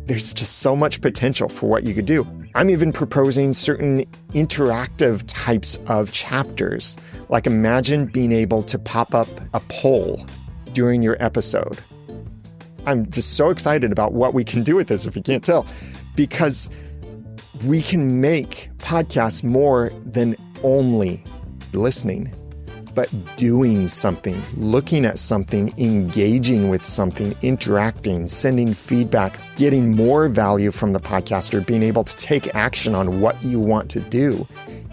there's just so much potential for what you could do. I'm even proposing certain interactive types of chapters. Like imagine being able to pop up a poll during your episode. I'm just so excited about what we can do with this, if you can't tell, because we can make podcasts more than only listening, but doing something, looking at something, engaging with something, interacting, sending feedback, getting more value from the podcaster, being able to take action on what you want to do.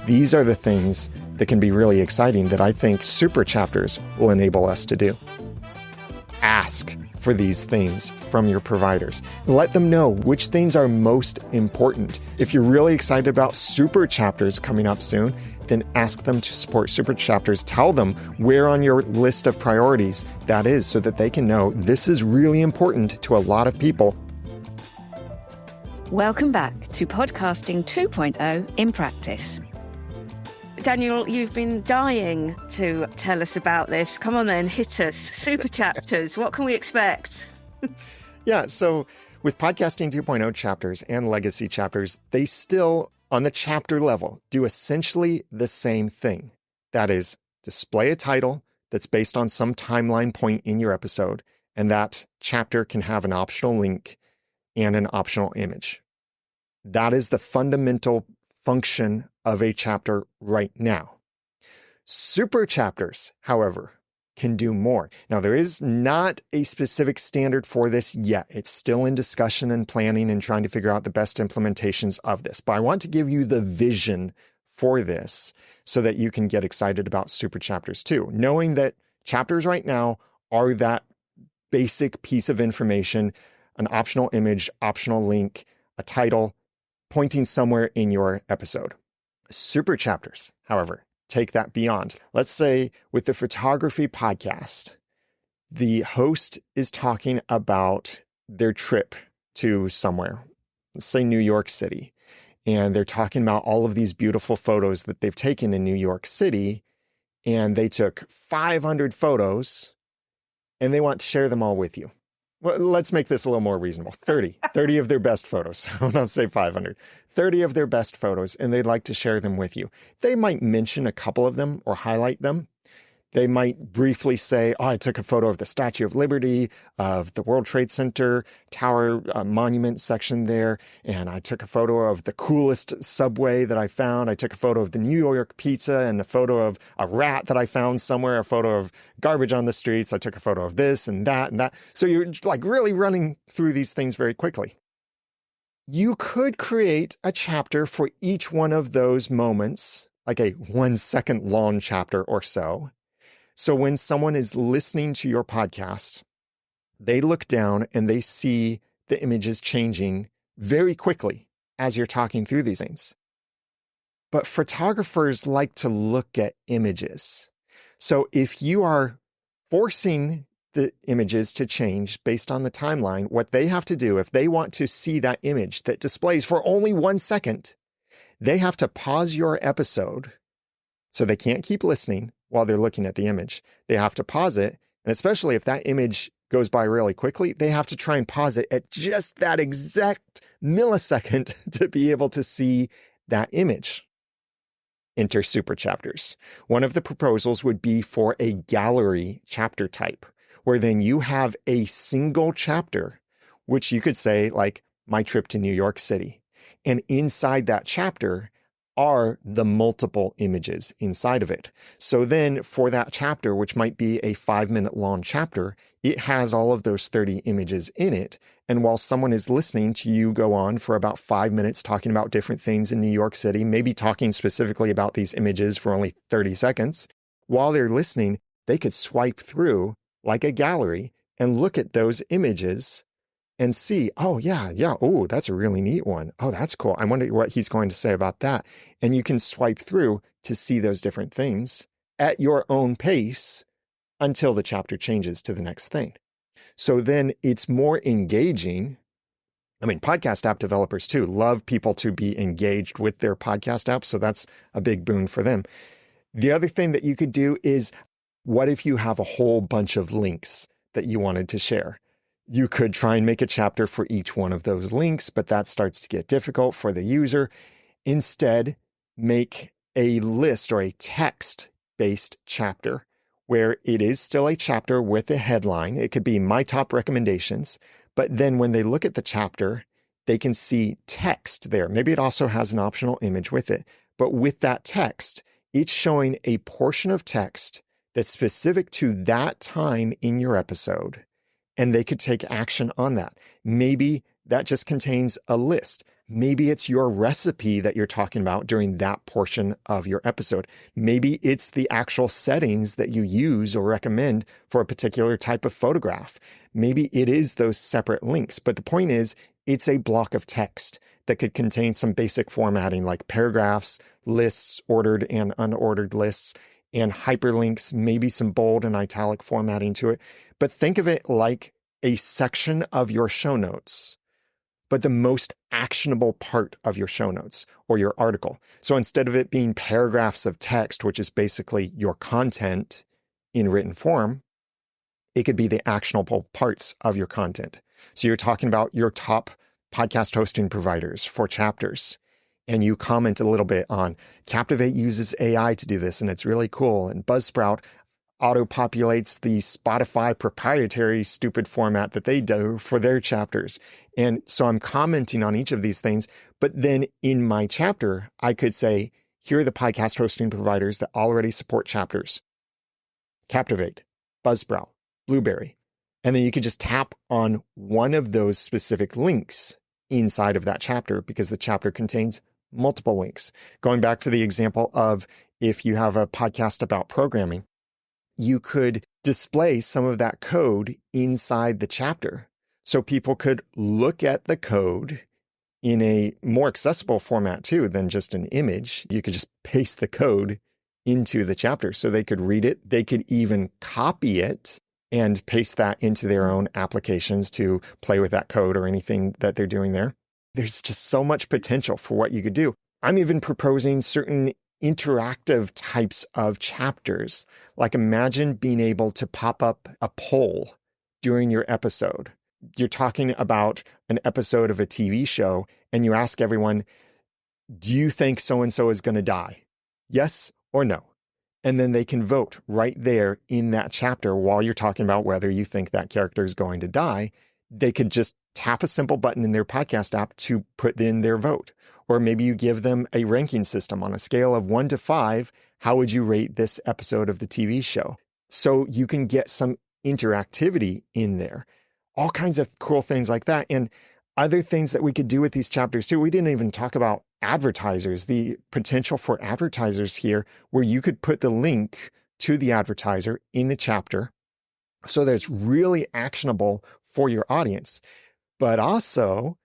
These are the things that can be really exciting that I think super chapters will enable us to do. Ask for these things from your providers. Let them know which things are most important. If you're really excited about super chapters coming up soon, then ask them to support super chapters. Tell them where on your list of priorities that is so that they can know this is really important to a lot of people. Welcome back to Podcasting 2.0 in Practice. Daniel, you've been dying to tell us about this. Come on then, hit us. Super chapters, what can we expect? Yeah, so with Podcasting 2.0 chapters and legacy chapters, they still, on the chapter level, do essentially the same thing. That is, display a title that's based on some timeline point in your episode, and that chapter can have an optional link and an optional image. That is the fundamental function of a chapter right now. Super chapters, however, can do more. Now, there is not a specific standard for this yet. It's still in discussion and planning and trying to figure out the best implementations of this. But I want to give you the vision for this so that you can get excited about super chapters too, knowing that chapters right now are that basic piece of information, an optional image, optional link, a title, pointing somewhere in your episode. Super chapters, however, take that beyond. Let's say with the photography podcast, the host is talking about their trip to somewhere, let's say New York City, and they're talking about all of these beautiful photos that they've taken in New York City, and they took 500 photos, and they want to share them all with you. Well, let's make this a little more reasonable. 30 of their best photos. I won't say 500. 30 of their best photos, and they'd like to share them with you. They might mention a couple of them or highlight them. They might briefly say, oh, I took a photo of the Statue of Liberty, of the World Trade Center Tower monument section there, and I took a photo of the coolest subway that I found. I took a photo of the New York pizza and a photo of a rat that I found somewhere, a photo of garbage on the streets. I took a photo of this and that and that. So you're like really running through these things very quickly. You could create a chapter for each one of those moments, like a 1 second long chapter or so. So when someone is listening to your podcast, they look down and they see the images changing very quickly as you're talking through these things. But photographers like to look at images. So if you are forcing the images to change based on the timeline, what they have to do, if they want to see that image that displays for only 1 second, they have to pause your episode so they can't keep listening while they're looking at the image. They have to pause it. And especially if that image goes by really quickly, they have to try and pause it at just that exact millisecond to be able to see that image. Enter super chapters. One of the proposals would be for a gallery chapter type, where then you have a single chapter, which you could say like my trip to New York City. And inside that chapter are the multiple images inside of it. So then for that chapter, which might be a 5-minute long chapter, it has all of those 30 images in it. And while someone is listening to you go on for about 5 minutes talking about different things in New York City, maybe talking specifically about these images for only 30 seconds, while they're listening, they could swipe through like a gallery and look at those images and see, oh, yeah, oh, that's a really neat one. Oh, that's cool. I wonder what he's going to say about that. And you can swipe through to see those different things at your own pace until the chapter changes to the next thing. So then it's more engaging. I mean, podcast app developers too love people to be engaged with their podcast app. So that's a big boon for them. The other thing that you could do is, what if you have a whole bunch of links that you wanted to share? You could try and make a chapter for each one of those links, but that starts to get difficult for the user. Instead, make a list or a text-based chapter where it is still a chapter with a headline. It could be my top recommendations, but then when they look at the chapter, they can see text there. Maybe it also has an optional image with it, but with that text, it's showing a portion of text that's specific to that time in your episode, and they could take action on that. Maybe that just contains a list. Maybe it's your recipe that you're talking about during that portion of your episode. Maybe it's the actual settings that you use or recommend for a particular type of photograph. Maybe it is those separate links. But the point is, it's a block of text that could contain some basic formatting like paragraphs, lists, ordered and unordered lists, and hyperlinks, maybe some bold and italic formatting to it. But think of it like a section of your show notes, but the most actionable part of your show notes or your article. So instead of it being paragraphs of text, which is basically your content in written form, it could be the actionable parts of your content. So you're talking about your top podcast hosting providers for chapters, and you comment a little bit on Captivate uses AI to do this, and it's really cool. And Buzzsprout auto-populates the Spotify proprietary stupid format that they do for their chapters. And so I'm commenting on each of these things, but then in my chapter, I could say, here are the podcast hosting providers that already support chapters. Captivate, Buzzsprout, Blueberry. And then you could just tap on one of those specific links inside of that chapter because the chapter contains multiple links. Going back to the example of if you have a podcast about programming, you could display some of that code inside the chapter. So people could look at the code in a more accessible format too than just an image. You could just paste the code into the chapter so they could read it. They could even copy it and paste that into their own applications to play with that code or anything that they're doing there. There's just so much potential for what you could do. I'm even proposing certain interactive types of chapters. Like imagine being able to pop up a poll during your episode. You're talking about an episode of a TV show and you ask everyone, do you think so-and-so is going to die? Yes or no? And then they can vote right there in that chapter while you're talking about whether you think that character is going to die. They could just tap a simple button in their podcast app to put in their vote. Or maybe you give them a ranking system on a scale of 1 to 5. How would you rate this episode of the TV show? So you can get some interactivity in there. All kinds of cool things like that. And other things that we could do with these chapters too. We didn't even talk about advertisers, the potential for advertisers here, where you could put the link to the advertiser in the chapter so that it's really actionable for your audience. But also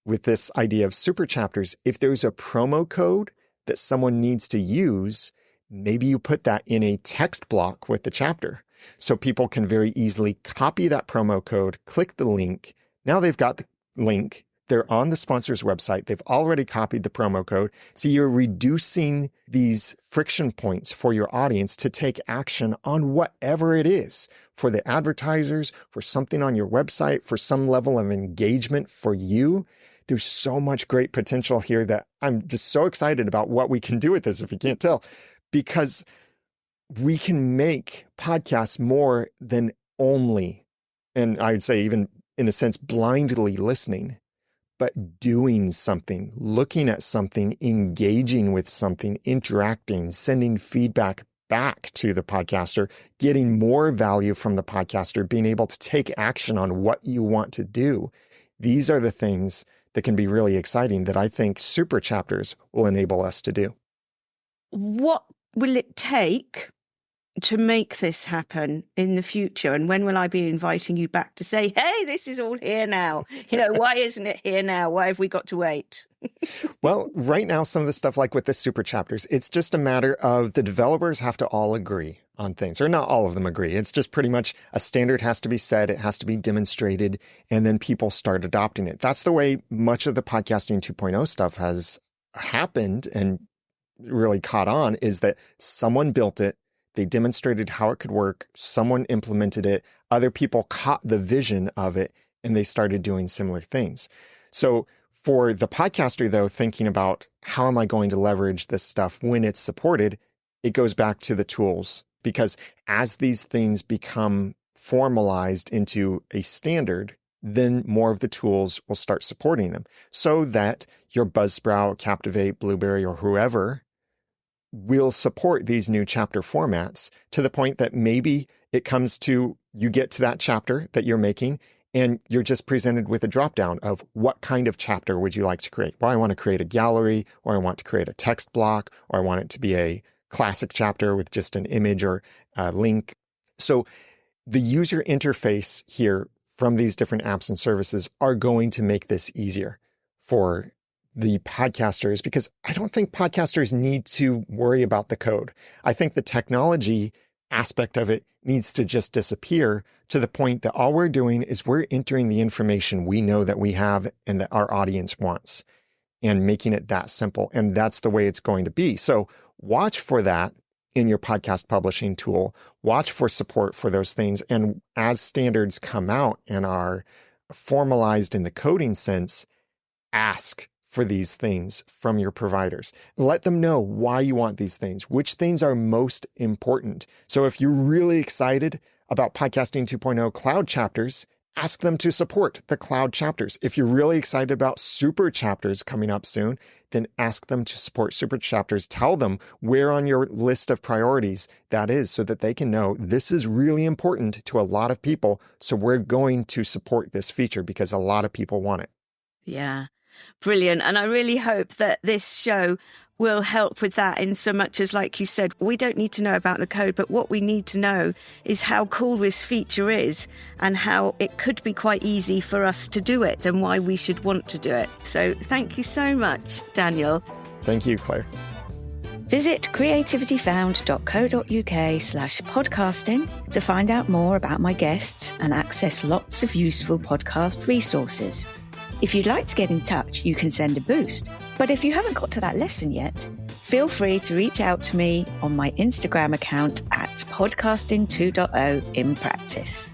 with this idea of super chapters, if there's a promo code that someone needs to use, maybe you put that in a text block with the chapter so people can very easily copy that promo code, click the link. Now they've got the link. They're on the sponsor's website. They've already copied the promo code. So you're reducing these friction points for your audience to take action on whatever it is for the advertisers, for something on your website, for some level of engagement for you. There's so much great potential here that I'm just so excited about what we can do with this, if you can't tell, because we can make podcasts more than only, and I would say even in a sense, blindly listening, but doing something, looking at something, engaging with something, interacting, sending feedback back to the podcaster, getting more value from the podcaster, being able to take action on what you want to do. These are the things that can be really exciting that I think super chapters will enable us to do. What will it take to make this happen in the future? And when will I be inviting you back to say, hey, this is all here now? Why isn't it here now? Why have we got to wait? Well, right now, some of the stuff like with the super chapters, it's just a matter of the developers have to all agree on things, or not all of them agree. It's just pretty much a standard has to be set. It has to be demonstrated, and then people start adopting it. That's the way much of the podcasting 2.0 stuff has happened and really caught on, is that someone built it. They demonstrated how it could work. Someone implemented it. Other people caught the vision of it and they started doing similar things. So for the podcaster, though, thinking about how am I going to leverage this stuff when it's supported, it goes back to the tools, because as these things become formalized into a standard, then more of the tools will start supporting them so that your Buzzsprout, Captivate, Blueberry, or whoever will support these new chapter formats to the point that maybe it comes to, you get to that chapter that you're making and you're just presented with a dropdown of what kind of chapter would you like to create? Well, I want to create a gallery, or I want to create a text block, or I want it to be a classic chapter with just an image or a link. So the user interface here from these different apps and services are going to make this easier for the podcasters, because I don't think podcasters need to worry about the code. I think the technology aspect of it needs to just disappear to the point that all we're doing is we're entering the information we know that we have and that our audience wants, and making it that simple. And that's the way it's going to be. So watch for that in your podcast publishing tool. Watch for support for those things. And as standards come out and are formalized in the coding sense, ask for these things from your providers. Let them know why you want these things, which things are most important. So if you're really excited about Podcasting 2.0 cloud chapters, ask them to support the cloud chapters. If you're really excited about super chapters coming up soon, then ask them to support super chapters. Tell them where on your list of priorities that is, so that they can know this is really important to a lot of people. So we're going to support this feature because a lot of people want it. Yeah. Brilliant. And I really hope that this show will help with that, in so much as, like you said, we don't need to know about the code, but what we need to know is how cool this feature is and how it could be quite easy for us to do it and why we should want to do it. So thank you so much, Daniel. Thank you, Claire. Visit creativityfound.co.uk/podcasting to find out more about my guests and access lots of useful podcast resources. If you'd like to get in touch, you can send a boost. But if you haven't got to that lesson yet, feel free to reach out to me on my Instagram account at podcasting2.0 in practice.